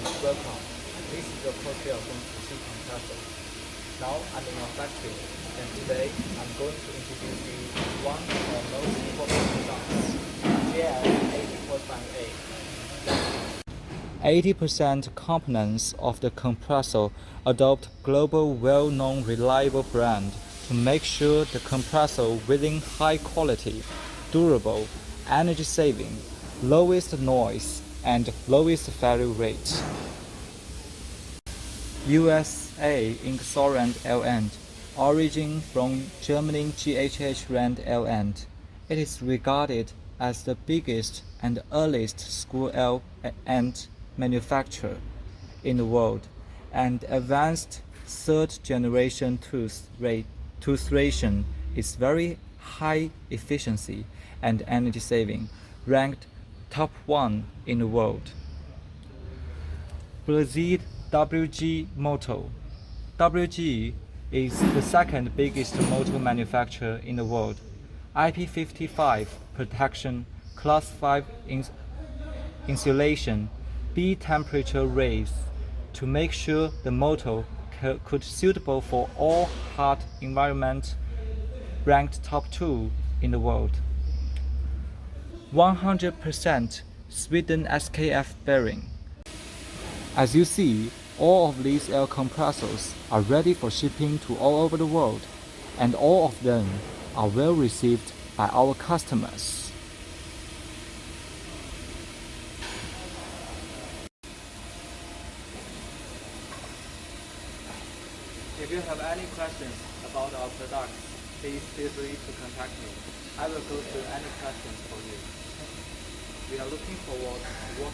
Welcome. This is the first day of ZIQI Compressor. Now I'm in our factory, and today I'm going to introduce you to one of our most important products, GHH 80% components of the compressor adopt global well-known reliable brand to make sure the compressor within high quality, durable, energy saving, lowest noise, and lowest failure rate. USA Ingersoll Rand, origin from Germany GHH Rand. It is regarded as the biggest and earliest screw end manufacturer in the world, and advanced third-generation tooth ration is very high efficiency and energy saving, ranked top 1 in the world. Brazil WEG motor. WEG is the second biggest motor manufacturer in the world. IP55 protection, Class 5 insulation, B temperature raise to make sure the motor could suitable for all hard environment, ranked top 2 in the world. 100% Sweden SKF bearing. As you see, all of these air compressors are ready for shipping to all over the world, and all of them are well received by our customers. If you have any questions about our products, please feel free to contact me. I will go through any questions for you. We are looking forward to working